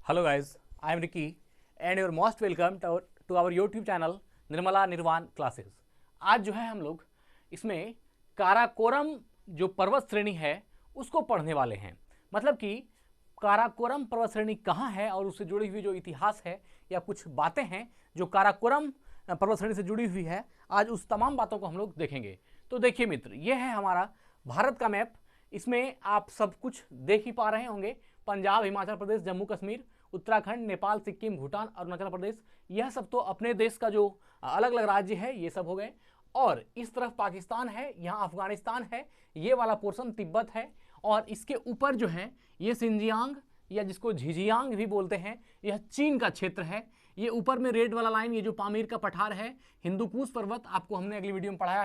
Hello guys, I am Ricky and you are most welcome to our YouTube channel Nirmala निर्वाण classes. आज जो है हम लोग इसमें काराकोरम जो पर्वत श्रेणी है उसको पढ़ने वाले हैं। मतलब कि काराकोरम पर्वत श्रेणी कहाँ है और उससे जुड़ी हुई जो इतिहास है या कुछ बातें हैं जो काराकोरम पर्वत श्रेणी से जुड़ी हुई है, आज उस तमाम बातों को हम लोग देखेंगे। तो देखिए मित्र, ये है हमारा भारत का मैप। इसमें आप सब कुछ देख ही पा रहे होंगे। पंजाब, हिमाचल प्रदेश, जम्मू कश्मीर, उत्तराखंड, नेपाल, सिक्किम, भूटान, अरुणाचल प्रदेश, यह सब तो अपने देश का जो अलग अलग राज्य है ये सब हो गए। और इस तरफ पाकिस्तान है, यहाँ अफगानिस्तान है, ये वाला पोर्शन तिब्बत है। और इसके ऊपर जो है ये सिंजियांग या जिसको झिझियांग भी बोलते हैं, यह चीन का क्षेत्र है। ये ऊपर में रेड वाला लाइन, ये जो पामीर का पठार है, हिंदुकुश पर्वत, आपको हमने अगली वीडियो में पढ़ाया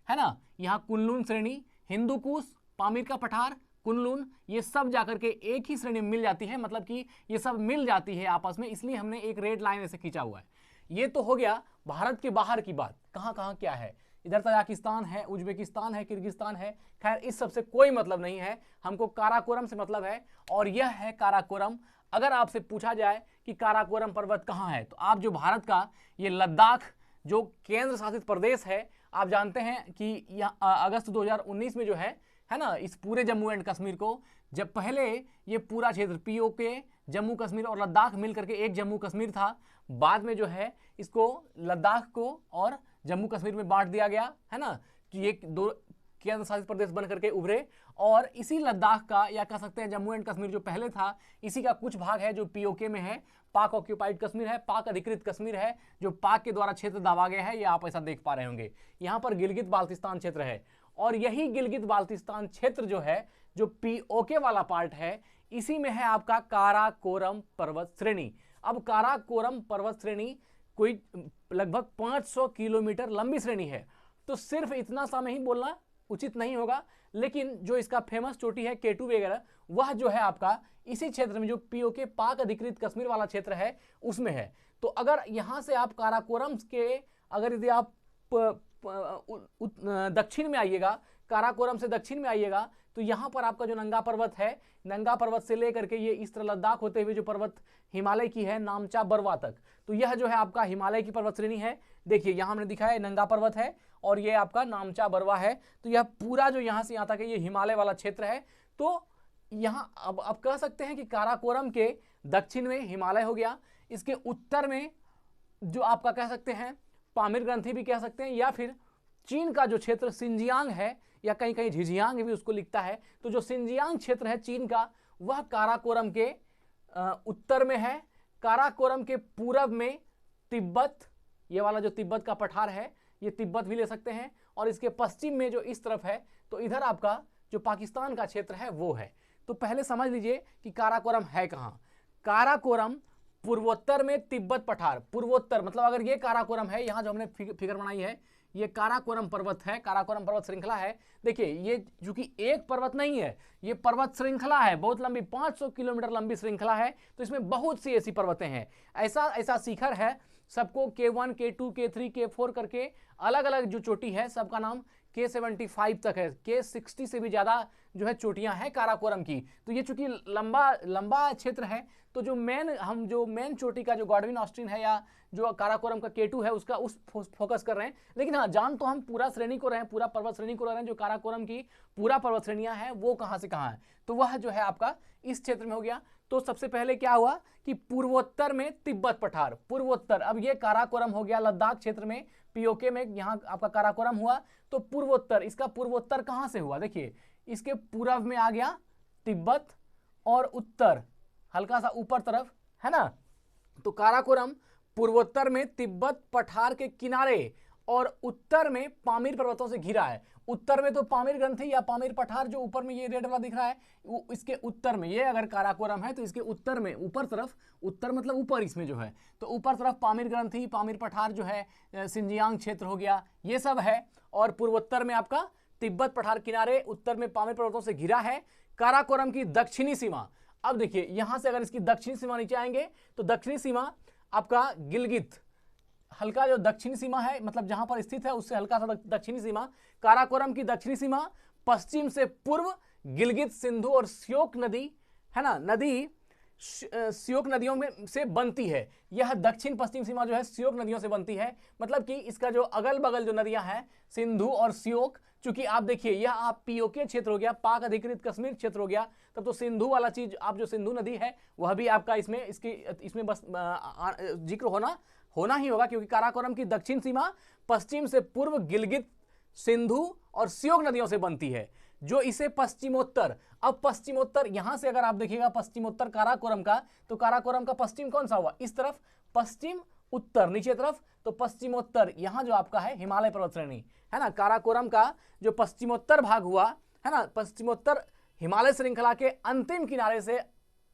है ना। यहाँ कुनलुन श्रेणी, हिंदुकुश, पामीर का पठार, कुनलुन, ये सब जाकर के एक ही श्रेणी में मिल जाती है। मतलब कि ये सब मिल जाती है आपस में, इसलिए हमने एक रेड लाइन ऐसे खींचा हुआ है। ये तो हो गया भारत के बाहर की बात, कहाँ कहाँ क्या है। इधर तजाकिस्तान है, उज्बेकिस्तान है, किर्गिस्तान है। खैर इस सब से कोई मतलब नहीं है, हमको काराकोरम से मतलब है। और यह है काराकोरम। अगर आपसे पूछा जाए कि काराकोरम पर्वत कहाँ है, तो आप जो भारत का ये लद्दाख जो केंद्र शासित प्रदेश है, आप जानते हैं कि यह अगस्त 2019 में जो है ना, इस पूरे जम्मू एंड कश्मीर को, जब पहले ये पूरा क्षेत्र पीओके, जम्मू कश्मीर और लद्दाख मिल करके एक जम्मू कश्मीर था। बाद में जो है इसको लद्दाख को और जम्मू कश्मीर में बांट दिया गया है ना, कि ये दो केंद्र शासित प्रदेश बन करके उभरे। और इसी लद्दाख का, या कह सकते हैं जम्मू एंड कश्मीर जो पहले था, इसी का कुछ भाग है जो पीओके में है। पाक ऑक्यूपाइड कश्मीर है, पाक अधिकृत कश्मीर है, जो पाक के द्वारा क्षेत्र दावा गया है। ये आप ऐसा देख पा रहे होंगे। यहाँ पर गिलगित बाल्टिस्तान क्षेत्र है, और यही गिलगित बाल्टिस्तान क्षेत्र जो है, जो पीओके वाला पार्ट है, इसी में है आपका काराकोरम पर्वत श्रेणी। अब काराकोरम पर्वत श्रेणी कोई लगभग 500 किलोमीटर लंबी श्रेणी है। तो सिर्फ इतना सा में ही बोलना उचित नहीं होगा, लेकिन जो इसका फेमस चोटी है K2 वगैरह, वह जो है आपका इसी क्षेत्र में, जो पीओके पाक अधिकृत कश्मीर वाला क्षेत्र है, उसमें है। तो अगर यहां से आप काराकोरम के, अगर यदि आप दक्षिण में आइएगा, काराकोरम से दक्षिण में आइएगा, तो यहाँ पर आपका जो नंगा पर्वत है, नंगा पर्वत से लेकर के ये इस तरह लद्दाख होते हुए जो पर्वत हिमालय की है, नामचा बरवा तक, तो यह जो है आपका हिमालय की पर्वत श्रेणी है। देखिए यहाँ हमने दिखाया है नंगा पर्वत है, और ये आपका नामचा बरवा है। तो यह पूरा जो यहाँ से यहाँ तक है, ये हिमालय वाला क्षेत्र है। तो यहाँ अब कह सकते हैं कि काराकोरम के दक्षिण में हिमालय हो गया, इसके उत्तर में जो आपका कह सकते हैं पामीर ग्रंथि भी कह सकते हैं, या फिर चीन का जो क्षेत्र सिंजियांग है, या कहीं कहीं झिझियांग भी उसको लिखता है। तो जो सिंजियांग क्षेत्र है चीन का, वह काराकोरम के उत्तर में है। काराकोरम के पूरब में तिब्बत, ये वाला जो तिब्बत का पठार है, ये तिब्बत भी ले सकते हैं। और इसके पश्चिम में जो इस तरफ है, तो इधर आपका जो पाकिस्तान का क्षेत्र है वो है। तो पहले समझ लीजिए कि काराकोरम है कहाँ। काराकोरम पूर्वोत्तर में तिब्बत पठार, पूर्वोत्तर मतलब अगर ये काराकोरम है, यहाँ जो हमने फिगर बनाई है, ये काराकोरम पर्वत है, काराकोरम पर्वत श्रृंखला है। देखिए ये चूंकि एक पर्वत नहीं है, ये पर्वत श्रृंखला है, बहुत लंबी, 500 किलोमीटर लंबी श्रृंखला है। तो इसमें बहुत सी ऐसी पर्वतें हैं, ऐसा शिखर है। सबको K1, K2, K3, K4 करके अलग अलग जो चोटी है, सबका नाम K75 तक है। K60 से भी ज़्यादा जो है चोटियां हैं काराकोरम की। तो ये चूंकि लंबा क्षेत्र है, तो जो मेन चोटी का जो गॉडविन ऑस्टिन है, या जो काराकोरम का K2 है, उसका उस फोकस कर रहे हैं। लेकिन हाँ, जान तो हम पूरा श्रेणी को रहे हैं, पूरा पर्वत श्रेणी को रहे हैं। जो काराकोरम की पूरा पर्वत श्रेणियां हैं वो कहाँ से कहाँ है, तो वह जो है आपका इस क्षेत्र में हो गया। तो सबसे पहले क्या हुआ कि पूर्वोत्तर में तिब्बत पठार, पूर्वोत्तर। अब ये काराकोरम हो गया लद्दाख क्षेत्र में, पीओके में यहाँ आपका काराकोरम हुआ। तो पूर्वोत्तर, इसका पूर्वोत्तर कहाँ से हुआ, देखिए इसके पूर्व में आ गया तिब्बत, और उत्तर हल्का सा ऊपर तरफ है ना। तो काराकोरम पूर्वोत्तर में तिब्बत पठार के किनारे, और उत्तर में पामीर पर्वतों से घिरा है। उत्तर में तो पामीर ग्रंथि या पामीर पठार जो ऊपर में ये रेड वाला दिख रहा है, इसके उत्तर में, ये अगर काराकोरम है तो इसके उत्तर में, ऊपर तरफ, उत्तर मतलब ऊपर इसमें जो है, तो ऊपर तरफ पामीर ग्रंथि, पामीर पठार जो है, सिंजियांग क्षेत्र हो गया, ये सब है। और पूर्वोत्तर में आपका तिब्बत पठार किनारे, उत्तर में पामीर पर्वतों से घिरा है काराकोरम की दक्षिणी सीमा। अब देखिए यहां से अगर इसकी दक्षिणी सीमा नीचे आएंगे, तो दक्षिणी सीमा आपका गिलगित, हल्का जो दक्षिणी सीमा है, मतलब जहां पर स्थित है उससे हल्का सा दक्षिणी सीमा, काराकोरम की दक्षिणी सीमा, पश्चिम से पूर्व गिलगित, सिंधु और श्योक नदी है ना, नदी श्योक नदियों में से बनती है। यह दक्षिण पश्चिम सीमा जो है श्योक नदियों से बनती है, मतलब कि इसका जो अगल बगल जो नदियां हैं सिंधु और श्योक, चूंकि आप देखिए यह आप पीओके क्षेत्र हो गया, पाक अधिकृत कश्मीर क्षेत्र हो गया, तब तो सिंधु वाला चीज आप जो सिंधु नदी है वह भी आपका इसमें बस जिक्र होना ही होगा, क्योंकि काराकोरम की दक्षिण सीमा पश्चिम से पूर्व गिलगित, सिंधु और श्योक नदियों से बनती है, जो इसे पश्चिमोत्तर, अब पश्चिमोत्तर यहां से अगर आप देखिएगा पश्चिमोत्तर काराकोरम का, तो काराकोरम का पश्चिम कौन सा हुआ, इस तरफ पश्चिम उत्तर नीचे तरफ, तो पश्चिमोत्तर यहां जो आपका है हिमालय पर्वत श्रेणी है ना, काराकोरम का जो पश्चिमोत्तर भाग हुआ है ना, पश्चिमोत्तर हिमालय श्रृंखला के अंतिम किनारे से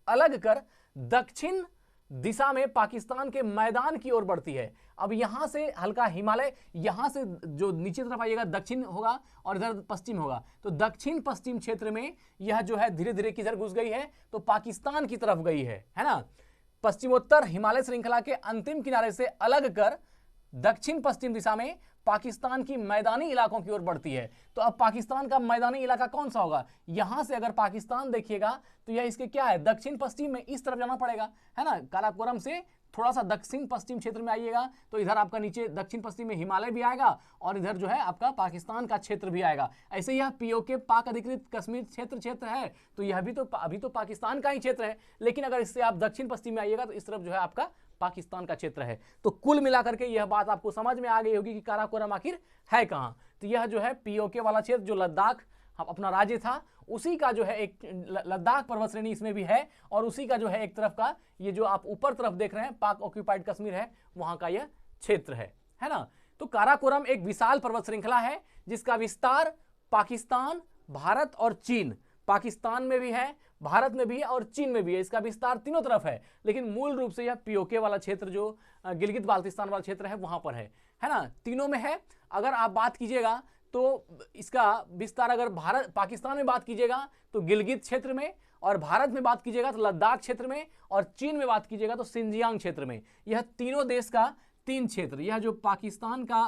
अलग कर दक्षिण दिशा में पाकिस्तान के मैदान की ओर बढ़ती है। अब यहां से हल्का हिमालय, यहां से जो नीचे तरफ आइएगा दक्षिण होगा और इधर पश्चिम होगा, तो दक्षिण पश्चिम क्षेत्र में यह जो है धीरे धीरे किधर घुस गई है, तो पाकिस्तान की तरफ गई है ना। पश्चिमोत्तर हिमालय श्रृंखला के अंतिम किनारे से अलग कर दक्षिण पश्चिम दिशा में पाकिस्तान की मैदानी इलाकों की ओर बढ़ती है। तो अब पाकिस्तान का मैदानी इलाका कौन सा होगा, यहां से अगर पाकिस्तान देखिएगा तो यह इसके क्या है, दक्षिण पश्चिम में इस तरफ जाना पड़ेगा है ना, काराकोरम से थोड़ा सा दक्षिण पश्चिम क्षेत्र में आइएगा तो इधर आपका नीचे दक्षिण पश्चिम में हिमालय भी आएगा और इधर जो है आपका पाकिस्तान का क्षेत्र भी आएगा। ऐसे यह पीओके पाक अधिकृत कश्मीर क्षेत्र है, तो यह भी तो अभी तो पाकिस्तान का ही क्षेत्र है, लेकिन अगर इससे आप दक्षिण पश्चिम में आइएगा तो इस तरफ जो है आपका पाकिस्तान का क्षेत्र है। तो कुल मिलाकर के यह बात आपको समझ में आ गई होगी कि काराकोरम आखिर है कहां। तो यह जो है पीओके वाला क्षेत्र जो लद्दाख अपना राज्य था, उसी का जो है एक लद्दाख पर्वत श्रेणी इसमें भी है, और उसी का जो है एक तरफ का ये जो आप ऊपर तरफ देख रहे हैं पाक ऑक्यूपाइड कश्मीर है, वहां का यह क्षेत्र है ना। तो काराकोरम एक विशाल पर्वत श्रृंखला है जिसका विस्तार पाकिस्तान, भारत और चीन, पाकिस्तान में भी है, भारत में भी है और चीन में भी है, इसका विस्तार तीनों तरफ है, लेकिन मूल रूप से यह पीओके वाला क्षेत्र जो गिलगित बाल्टिस्तान वाला क्षेत्र है वहां पर है ना, तीनों में है। अगर आप बात कीजिएगा तो इसका विस्तार अगर भारत पाकिस्तान में बात कीजिएगा तो गिलगित क्षेत्र में, और भारत में बात कीजिएगा तो लद्दाख क्षेत्र में, और चीन में बात कीजिएगा तो सिंजियांग क्षेत्र में। यह तीनों देश का 3 क्षेत्र, यह जो पाकिस्तान का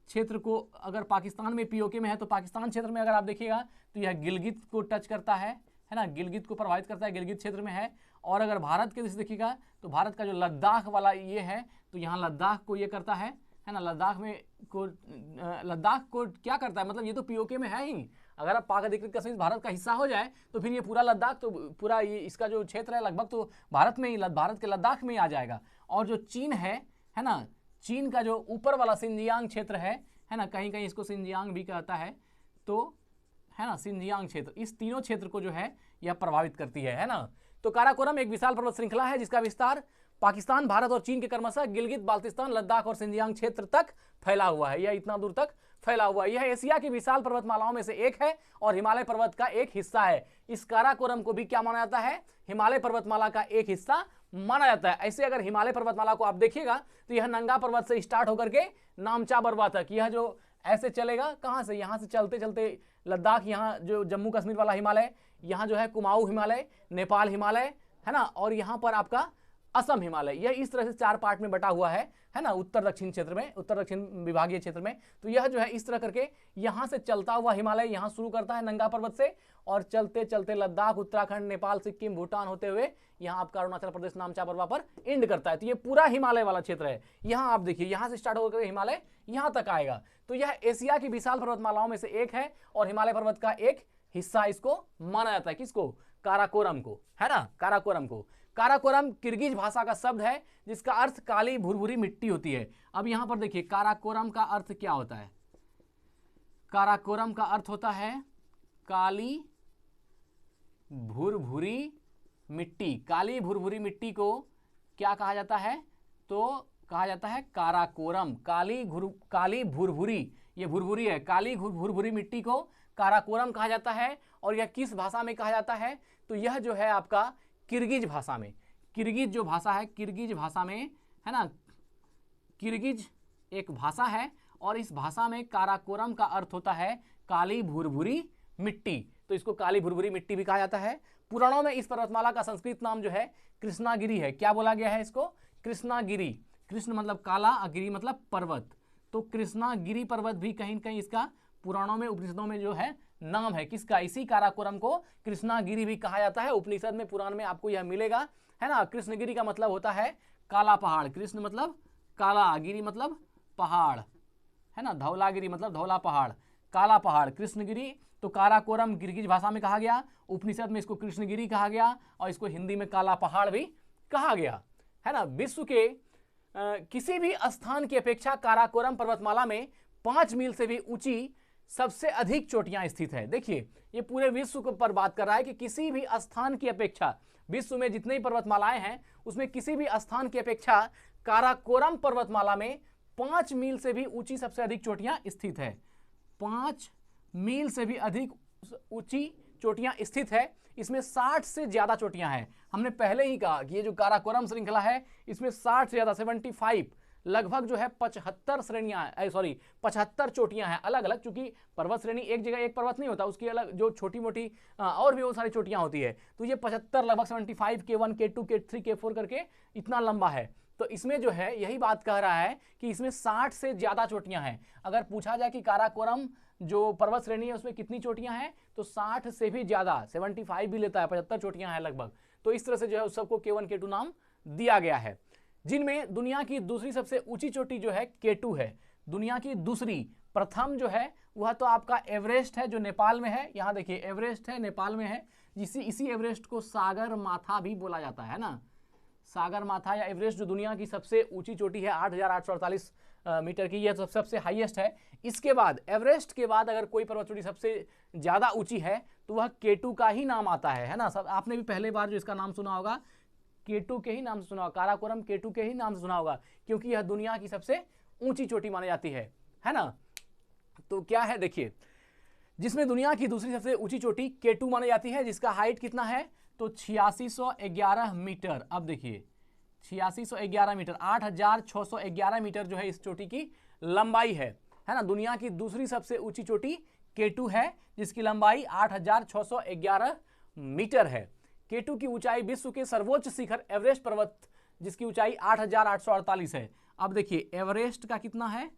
क्षेत्र को अगर पाकिस्तान में पीओके में है तो पाकिस्तान क्षेत्र में अगर आप देखिएगा तो यह गिलगित को टच करता है ना, गिलगित को प्रभावित करता है, गिलगित क्षेत्र में है। और अगर भारत के दृष्टि देखिएगा तो भारत का जो लद्दाख वाला ये है तो यहाँ लद्दाख को ये करता है ना, लद्दाख को क्या करता है, मतलब ये तो पीओके में है ही। अगर आप पाक अधिकृत कश्मीर भारत का हिस्सा हो जाए तो फिर ये पूरा लद्दाख तो पूरा ये इसका जो क्षेत्र है लगभग तो भारत के लद्दाख में ही आ जाएगा। और जो चीन है ना, चीन का जो ऊपर वाला सिंजियांग क्षेत्र है ना, कहीं कहीं इसको सिंजियांग भी कहता है, तो है ना सिंजियांग क्षेत्र, इस तीनों क्षेत्र को जो है यह प्रभावित करती है ना। तो काराकोरम एक विशाल पर्वत श्रृंखला है जिसका विस्तार पाकिस्तान, भारत और चीन के क्रमशः गिलगित बाल्टिस्तान, लद्दाख और सिंजियांग क्षेत्र तक फैला हुआ है, यह इतना दूर तक फैला हुआ है। यह एशिया की विशाल पर्वतमालाओं में से एक है और हिमालय पर्वत का एक हिस्सा है। इस काराकोरम को भी क्या माना जाता है, हिमालय पर्वतमाला का एक हिस्सा माना जाता है। ऐसे अगर हिमालय पर्वतमाला को आप देखिएगा तो यह नंगा पर्वत से स्टार्ट होकर के नामचा बरवा तक, यह जो ऐसे चलेगा कहां से, यहां से चलते चलते लद्दाख, यहाँ जो जम्मू कश्मीर वाला हिमालय, यहाँ जो है कुमाऊं हिमालय, नेपाल हिमालय है ना, और यहाँ पर आपका असम हिमालय, यह इस तरह से 4 पार्ट में बटा हुआ है ना, उत्तर दक्षिण क्षेत्र में, उत्तर दक्षिण विभागीय क्षेत्र में। तो यह जो है इस तरह करके यहाँ से चलता हुआ हिमालय यहाँ शुरू करता है नंगा पर्वत से, और चलते चलते लद्दाख, उत्तराखंड, नेपाल, सिक्किम, भूटान होते हुए यहाँ आपका अरुणाचल प्रदेश नामचा बरवा पर एंड करता है। तो ये पूरा हिमालय वाला क्षेत्र है। यहाँ आप देखिए यहाँ से स्टार्ट होकर हिमालय यहाँ तक आएगा। तो यह एशिया की विशाल पर्वतमालाओं में से एक है और हिमालय पर्वत का एक हिस्सा इसको माना जाता है। किसको, काराकोरम को, है ना, काराकोरम को। काराकोरम किर्गिज भाषा का शब्द है जिसका अर्थ काली भुरभुरी मिट्टी होती है। अब यहां पर देखिए काराकोरम का अर्थ क्या होता है, काराकोरम का अर्थ होता है काली भुरभुरी मिट्टी। काली भुरभुरी मिट्टी को क्या कहा जाता है, तो कहा जाता है काराकोरम। काली भुरभुरी, ये भुरभुरी है, काली भुरभुरी मिट्टी को काराकोरम कहा जाता है। और यह किस भाषा में कहा जाता है, तो यह जो है आपका किर्गिज भाषा में, किर्गिज जो भाषा है, किर्गिज भाषा में है ना, किर्गिज एक भाषा है और इस भाषा में काराकोरम का अर्थ होता है काली भुरभुरी मिट्टी। तो इसको काली भुरभुरी मिट्टी भी कहा जाता है। पुराणों में इस पर्वतमाला का संस्कृत नाम जो है कृष्णागिरी है। क्या बोला गया है इसको, कृष्णागिरी। कृष्ण मतलब काला, अगिरी मतलब पर्वत, तो कृष्णागिरी पर्वत भी कहीं कहीं इसका पुराणों में, उपनिषदों में जो है नाम है। किसका, इसी काराकोरम को कृष्णागिरी भी कहा जाता है। उपनिषद में, पुराण में आपको यह मिलेगा, है ना। कृष्णगिरी का मतलब होता है काला पहाड़, कृष्ण मतलब काला, गिरी मतलब पहाड़, है ना। धौलागिरी मतलब धौला पहाड़, काला पहाड़ कृष्णगिरी। तो काराकोरम गिरगिज भाषा में कहा गया, उपनिषद में इसको कृष्णगिरी कहा गया और इसको हिंदी में काला पहाड़ भी कहा गया, है ना। विश्व के किसी भी स्थान की अपेक्षा काराकोरम पर्वतमाला में 5 मील से भी ऊंची सबसे अधिक चोटियां स्थित है। देखिए ये पूरे विश्व पर बात कर रहा है कि किसी भी स्थान की अपेक्षा, विश्व में जितने भी पर्वतमालाएं हैं उसमें किसी भी स्थान की अपेक्षा काराकोरम पर्वतमाला में 5 मील से भी ऊंची सबसे अधिक चोटियां स्थित है। 5 मील से भी अधिक ऊंची चोटियां स्थित है। इसमें 60 से ज्यादा चोटियां हैं। हमने पहले ही कहा कि ये जो काराकोरम श्रृंखला है इसमें 60 से ज्यादा 75 लगभग जो है 75 श्रेणियां, 75 चोटियां हैं अलग अलग। चूंकि पर्वत श्रेणी एक जगह एक पर्वत नहीं होता, उसकी अलग जो छोटी मोटी और भी बहुत सारी चोटियां होती है। तो ये 75 लगभग 75 K1 K2 K3 K4 करके इतना लंबा है। तो इसमें जो है यही बात कह रहा है कि इसमें 60 से ज्यादा चोटियां हैं। अगर पूछा जाए कि काराकोरम जो पर्वत श्रेणी है उसमें कितनी चोटियां हैं, तो 60 से भी ज्यादा, 75 भी लेता है, 75 चोटियां हैं लगभग। तो इस तरह से जो है उस सबको K1 K2 नाम दिया गया है। जिनमें दुनिया की दूसरी सबसे ऊंची चोटी जो है K2 है। दुनिया की दूसरी, प्रथम जो है वह तो आपका एवरेस्ट है जो नेपाल में है। यहाँ देखिए एवरेस्ट है, नेपाल में है। इसी एवरेस्ट को सागर माथा भी बोला जाता है ना, सागर माथा या एवरेस्ट जो दुनिया की सबसे ऊंची चोटी है 8,848 मीटर की, यह सबसे हाईएस्ट है। इसके बाद एवरेस्ट के बाद अगर कोई पर्वत चोटी सबसे ज्यादा ऊंची है तो वह K2 का ही नाम आता है ना। सब आपने भी पहले बार जो इसका नाम सुना होगा K2 के ही नाम से सुना होगा, काराकोरम K2 के ही नाम से सुना होगा, क्योंकि यह दुनिया की सबसे ऊंची चोटी मानी जाती है ना। तो क्या है देखिए, जिसमें दुनिया की दूसरी सबसे ऊंची चोटी K2 मानी जाती है, जिसका हाइट कितना है तो 8611 मीटर। अब देखिए 8611 मीटर, 8611 मीटर जो है इस चोटी की लंबाई है ना। दुनिया की दूसरी सबसे ऊंची चोटी K2 है जिसकी लंबाई 8611 मीटर है। K2 की ऊंचाई विश्व के सर्वोच्च शिखर एवरेस्ट पर्वत जिसकी ऊंचाई 8848 है। अब देखिए एवरेस्ट का कितना है,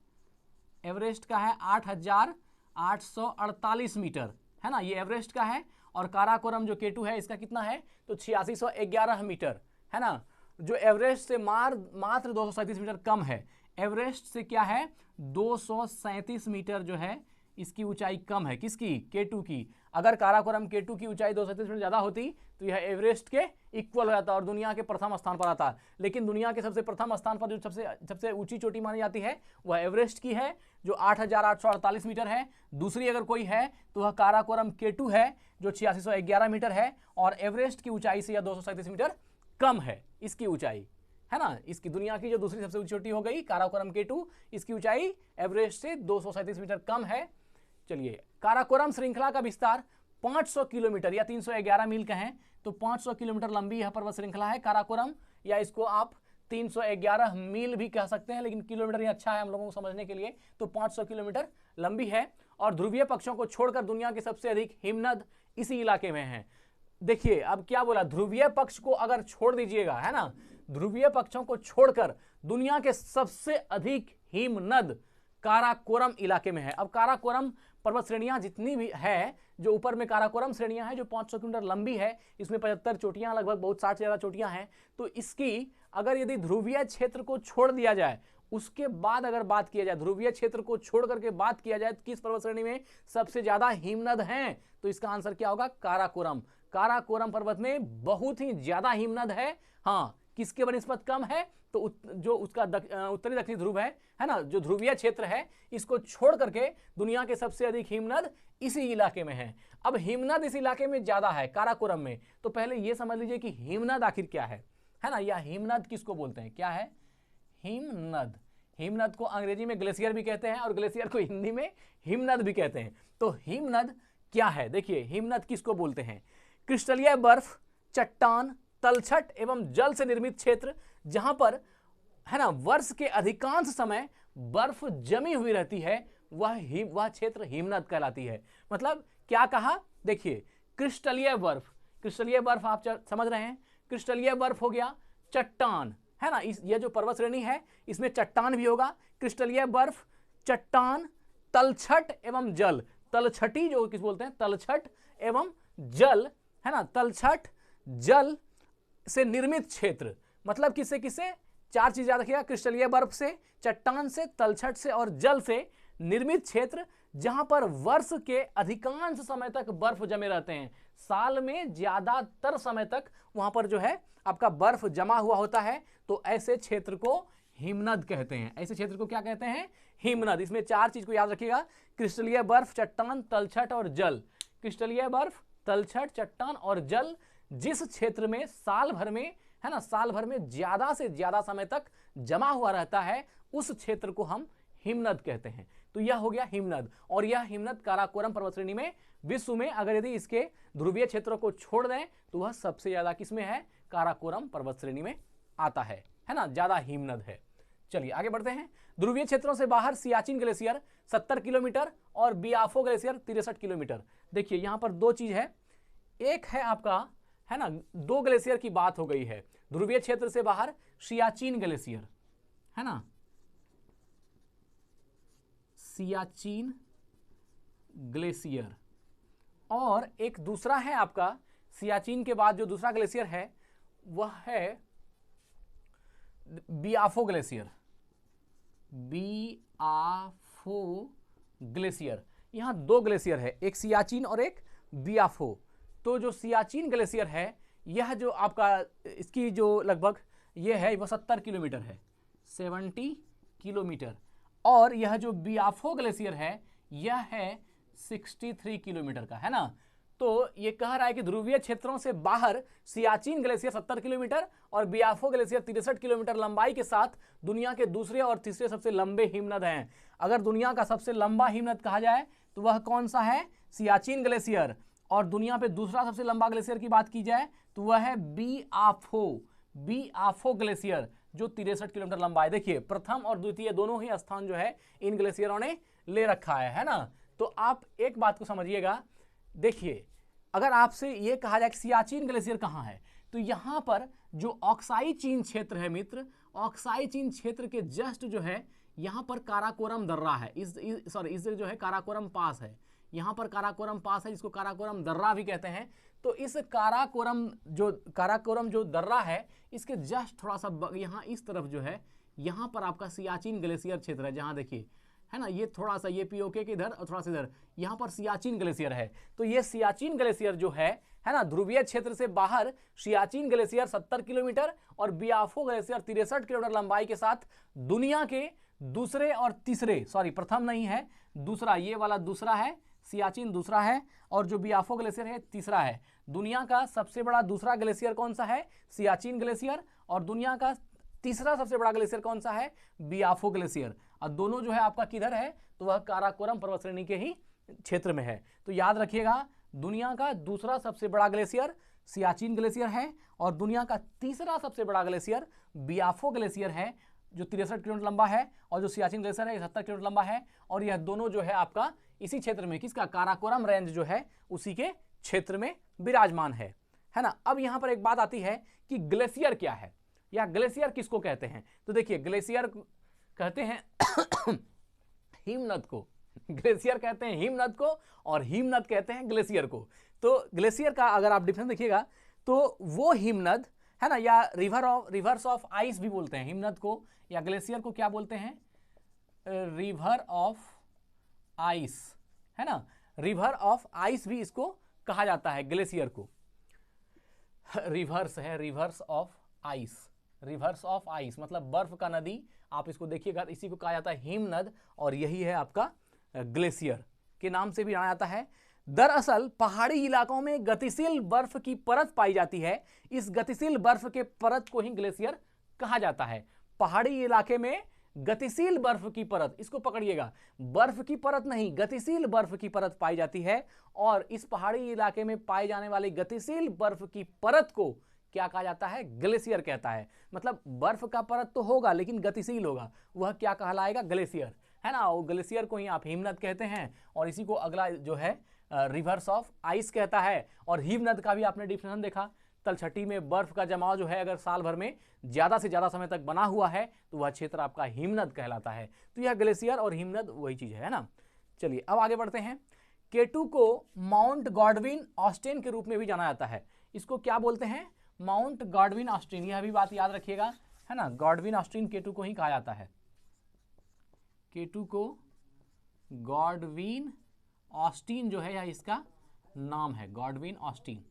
एवरेस्ट का है 8848 मीटर, है ना, ये एवरेस्ट का है। और काराकोरम जो K2 है इसका कितना है तो 8611 मीटर, है ना, जो एवरेस्ट से मात्र 237 मीटर कम है। एवरेस्ट से क्या है 237 मीटर जो है इसकी ऊंचाई कम है, किसकी, K2 की। अगर काराकोरम K2 की ऊंचाई 237 मीटर ज्यादा होती तो यह एवरेस्ट के इक्वल हो जाता और दुनिया के प्रथम स्थान पर आता। लेकिन दुनिया के सबसे प्रथम स्थान पर जो सबसे ऊंची चोटी मानी जाती है वह एवरेस्ट की है जो 8848 मीटर है। दूसरी अगर कोई है तो वह काराकोरम K2 है जो 8611 मीटर है और एवरेस्ट की ऊंचाई से यह 237 मीटर कम है इसकी ऊंचाई, है ना। इसकी दुनिया की जो दूसरी सबसे ऊंची चोटी हो गई काराकोरम K2, इसकी ऊंचाई एवरेस्ट से 237 मीटर कम है। चलिए, काराकोरम श्रृंखला का विस्तार 500 किलोमीटर या 311 मील कहें तो 500 किलोमीटर लंबी यह पर्वत श्रृंखला है काराकोरम, या इसको आप 311 मील भी कह सकते हैं, लेकिन किलोमीटर ही अच्छा है हम लोगों को समझने के लिए। तो 500 किलोमीटर लंबी है और ध्रुवीय पक्षों को छोड़कर दुनिया के सबसे अधिक हिमनद इसी इलाके में है। देखिए अब क्या बोला, ध्रुवीय पक्ष को अगर छोड़ दीजिएगा, है ना, ध्रुवीय पक्षों को छोड़कर दुनिया के सबसे अधिक हिमनद काराकोरम इलाके में है। अब काराकोरम पर्वत श्रेणियां जितनी भी है, जो ऊपर में काराकोरम श्रेणियां हैं जो 500 किलोमीटर लंबी है, इसमें 75 चोटियां लगभग बहुत 60 से ज्यादा चोटियां हैं। तो इसकी अगर यदि ध्रुवीय क्षेत्र को छोड़ दिया जाए, उसके बाद अगर बात किया जाए, ध्रुवीय क्षेत्र को छोड़ करके बात किया जाए किस पर्वत श्रेणी में सबसे ज्यादा हिमनद हैं, तो इसका आंसर क्या होगा, काराकोरम। काराकोरम पर्वत में बहुत ही ज्यादा हिमनद है। हाँ, किसके बनिस्पत कम है तो जो उसका उत्तरी दक्षिणी ध्रुव है ना, जो ध्रुवीय क्षेत्र है, इसको छोड़ करके दुनिया के सबसे अधिक हिमनद इसी इलाके में है। अब हिमनद इस इलाके में ज्यादा है काराकोरम में, तो पहले यह समझ लीजिए कि हिमनद आखिर क्या है ना, या हिमनद किसको बोलते हैं, क्या है हिमनद। हिमनद को अंग्रेजी में ग्लेशियर भी कहते हैं और ग्लेशियर को हिंदी में हिमनद भी कहते हैं। तो हिमनद क्या है, देखिए हिमनद किसको बोलते हैं, क्रिस्टलीय बर्फ, चट्टान, तलछट एवं जल से निर्मित क्षेत्र जहां पर, है ना, वर्ष के अधिकांश समय बर्फ जमी हुई रहती है, वह क्षेत्र हिमनद कहलाती है। मतलब क्या कहा, देखिए क्रिस्टलीय बर्फ, क्रिस्टलीय बर्फ आप समझ रहे हैं, क्रिस्टलीय बर्फ हो गया, चट्टान, है ना, यह जो पर्वत श्रेणी है इसमें चट्टान भी होगा, क्रिस्टलीय बर्फ, चट्टान, तलछट एवं जल, तलछटी जो किस बोलते हैं, तलछट एवं जल, है ना, तलछट, जल से निर्मित क्षेत्र, मतलब किससे किससे, चार चीज याद रखिएगा, क्रिस्टलीय बर्फ से, चट्टान से, तलछट से और जल से निर्मित क्षेत्र, जहां पर वर्ष के अधिकांश समय तक बर्फ जमे रहते हैं, साल में ज्यादातर समय तक वहां पर जो है आपका बर्फ जमा हुआ होता है, तो ऐसे क्षेत्र को हिमनद कहते हैं। ऐसे क्षेत्र को क्या कहते हैं, हिमनद। इसमें चार चीज को याद रखिएगा, क्रिस्टलीय बर्फ, चट्टान, तलछट और जल। क्रिस्टलीय बर्फ, तलछट, चट्टान और जल जिस क्षेत्र में साल भर में, है ना, साल भर में ज्यादा से ज्यादा समय तक जमा हुआ रहता है, उस क्षेत्र को हम हिमनद कहते हैं। तो यह हो गया हिमनद, और यह हिमनद काराकोरम पर्वत श्रेणी में विश्व में अगर यदि इसके ध्रुवीय क्षेत्रों को छोड़ दें तो वह सबसे ज्यादा किसमें है, काराकोरम पर्वत श्रेणी में आता है ना, ज्यादा हिमनद है। चलिए आगे बढ़ते हैं। ध्रुवीय क्षेत्रों से बाहर सियाचिन ग्लेशियर 70 किलोमीटर और बियाफो ग्लेशियर 63 किलोमीटर। देखिए यहां पर दो चीज है, एक है आपका, है ना, दो ग्लेशियर की बात हो गई है, ध्रुवीय क्षेत्र से बाहर सियाचिन ग्लेशियर, है ना, सियाचिन ग्लेशियर, और एक दूसरा है आपका सियाचिन के बाद जो दूसरा ग्लेशियर है वह है बियाफो ग्लेशियर, बियाफो ग्लेशियर। यहां दो ग्लेशियर है, एक सियाचिन और एक बियाफो। तो जो सियाचिन ग्लेशियर है यह जो आपका, इसकी जो लगभग ये है वह 70 किलोमीटर है, 70 किलोमीटर, और यह जो बियाफो ग्लेशियर है यह है 63 किलोमीटर का, है ना। तो ये कह रहा है कि ध्रुवीय क्षेत्रों से बाहर सियाचिन ग्लेशियर 70 किलोमीटर और बियाफो ग्लेशियर 63 किलोमीटर लंबाई के साथ दुनिया के दूसरे और तीसरे सबसे लंबे हिमनद हैं। अगर दुनिया का सबसे लंबा हिमनद कहा जाए तो वह कौन सा है, सियाचिन ग्लेशियर, और दुनिया पे दूसरा सबसे लंबा ग्लेशियर की बात की जाए तो वह है बियाफो ग्लेशियर, जो 63 किलोमीटर लंबा है। देखिए प्रथम और द्वितीय दोनों ही स्थान जो है इन ग्लेशियरों ने ले रखा है ना। तो आप एक बात को समझिएगा, देखिए अगर आपसे ये कहा जाए कि सियाचिन ग्लेशियर कहाँ है, तो यहाँ पर जो ऑक्साई चीन क्षेत्र है मित्र, ऑक्साई चीन क्षेत्र के जस्ट जो है यहाँ पर काराकोरम दर्रा है, इस जो है काराकोरम पास है, यहाँ पर काराकोरम पास है जिसको काराकोरम दर्रा भी कहते हैं। तो इस काराकोरम जो दर्रा है इसके जस्ट थोड़ा सा यहाँ इस तरफ जो है, यहाँ पर आपका सियाचिन ग्लेशियर क्षेत्र है, जहाँ देखिए, है ना, ये थोड़ा सा ये पीओके के इधर और थोड़ा सा इधर, यहाँ पर सियाचिन ग्लेशियर है। तो ये सियाचिन ग्लेशियर जो है ना, ध्रुवीय क्षेत्र से बाहर सियाचिन ग्लेशियर 70 किलोमीटर और बियाफो ग्लेशियर 63 किलोमीटर लंबाई के साथ दुनिया के दूसरे और तीसरे, प्रथम नहीं है, दूसरा, ये वाला दूसरा है, सियाचिन दूसरा है और जो बियाफो ग्लेशियर है तीसरा है। दुनिया का सबसे बड़ा दूसरा ग्लेशियर कौन सा है, सियाचिन ग्लेशियर, और दुनिया का तीसरा सबसे बड़ा ग्लेशियर कौन सा है, बियाफो ग्लेशियर। और दोनों जो है आपका किधर है, तो वह काराकोरम पर्वत श्रेणी के ही क्षेत्र में है। तो याद रखिएगा, दुनिया का दूसरा सबसे बड़ा ग्लेशियर सियाचिन ग्लेशियर है और दुनिया का तीसरा सबसे बड़ा ग्लेशियर बियाफो ग्लेशियर है, जो 63 किलोमीटर लंबा है, और जो सियाचिन ग्लेशियर है 70 किलोमीटर लंबा है। और यह दोनों जो है आपका इसी क्षेत्र में, किसका, काराकोरम रेंज जो है उसी के क्षेत्र में विराजमान है ना। अब यहां पर एक बात आती है कि ग्लेशियर क्या है या ग्लेशियर किसको कहते हैं। तो देखिए ग्लेशियर कहते हैं हिमनद को, ग्लेशियर कहते हैं हिमनद को और हिमनद कहते हैं ग्लेशियर को। तो ग्लेशियर का अगर आप डिफरेंस देखिएगा तो वो हिमनद है ना, या रिवर्स ऑफ आइस भी बोलते हैं हिमनद को, या ग्लेशियर को क्या बोलते हैं, रिवर ऑफ आइस, है ना, रिवर ऑफ आइस भी इसको कहा जाता है ग्लेशियर को। रिवर्स है, reverse of ice, reverse of ice मतलब बर्फ का नदी, आप इसको देखिएगा, इसी को कहा जाता है हिमनद, और यही है आपका ग्लेशियर के नाम से भी जाना जाता है। दरअसल पहाड़ी इलाकों में गतिशील बर्फ की परत पाई जाती है, इस गतिशील बर्फ के परत को ही ग्लेशियर कहा जाता है। पहाड़ी इलाके में गतिशील बर्फ की परत, इसको पकड़िएगा, बर्फ की परत नहीं, गतिशील बर्फ की परत पाई जाती है, और इस पहाड़ी इलाके में पाए जाने वाली गतिशील बर्फ की परत को क्या कहा जाता है, ग्लेशियर कहता है। मतलब बर्फ का परत तो होगा लेकिन गतिशील होगा, वह क्या कहलाएगा, ग्लेशियर, है ना। वो ग्लेशियर को ही आप हिमनद कहते हैं, और इसी को अगला जो है रिवर्स ऑफ आइस कहता है। और हिमनद का भी आपने डिफिनेशन देखा, तलछटी में बर्फ का जमाव जो है अगर साल भर में ज्यादा से ज्यादा समय तक बना हुआ है तो वह क्षेत्र आपका हिमनद कहलाता है। तो यह ग्लेशियर और हिमनद वही चीज है ना। चलिए अब आगे बढ़ते हैं। केटू को माउंट गॉडविन ऑस्टेन के रूप में भी जाना जाता है। इसको क्या बोलते हैं, माउंट गॉडविन ऑस्टिन, यह भी बात याद रखिएगा, है ना। गॉडविन ऑस्टिन K2 को ही कहा जाता है, K2 को गॉडविन ऑस्टिन जो है यह इसका नाम है, गॉडविन ऑस्टिन,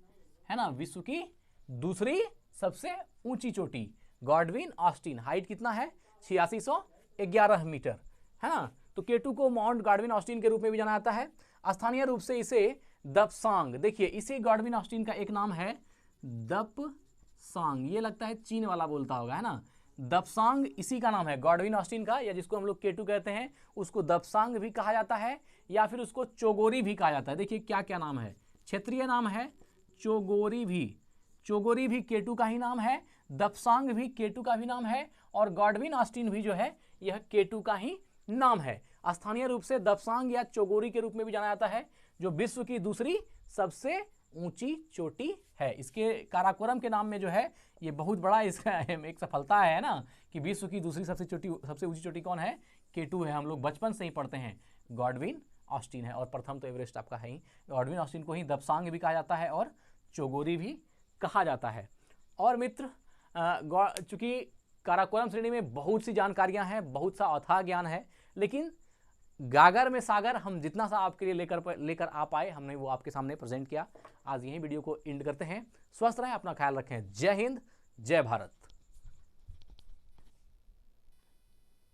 है ना। विश्व की दूसरी सबसे ऊंची चोटी गॉडविन ऑस्टिन, हाइट कितना है 8611 मीटर, है ना। तो K2 को माउंट गॉडविन ऑस्टिन के रूप में भी जाना जाता है। स्थानीय रूप से इसे दपसांग, देखिए इसे गॉडविन ऑस्टिन का एक नाम है दपसांग, ये लगता है चीन वाला बोलता होगा, है ना। दपसांग इसी का नाम है गॉडविन ऑस्टिन का, या जिसको हम लोग K2 कहते हैं उसको दपसांग भी कहा जाता है, या फिर उसको चोगोरी भी कहा जाता है। देखिए क्या क्या नाम है, क्षेत्रीय नाम है चोगोरी भी K2 का ही नाम है, दपसांग भी K2 का भी नाम है, और गॉडविन ऑस्टिन भी जो है यह K2 का ही नाम है। स्थानीय रूप से दपसांग या चोगोरी के रूप में भी जाना जाता है, जो विश्व की दूसरी सबसे ऊंची चोटी है। इसके काराकोरम के नाम में जो है ये बहुत बड़ा इसका एक सफलता है ना, कि विश्व की दूसरी सबसे ऊंची चोटी कौन है, K2 है। हम लोग बचपन से ही पढ़ते हैं गॉडविन ऑस्टिन है, और प्रथम तो एवरेस्ट आपका है ही। गॉडविन ऑस्टिन को ही दपसांग भी कहा जाता है और चोगोरी भी कहा जाता है। और मित्र, चूंकि काराकोरम श्रेणी में बहुत सी जानकारियां हैं, बहुत सा अथाह ज्ञान है, लेकिन गागर में सागर हम जितना सा आपके लिए लेकर आ पाए हमने वो आपके सामने प्रेजेंट किया। आज यही वीडियो को एंड करते हैं। स्वस्थ रहें, अपना ख्याल रखें। जय हिंद, जय भारत।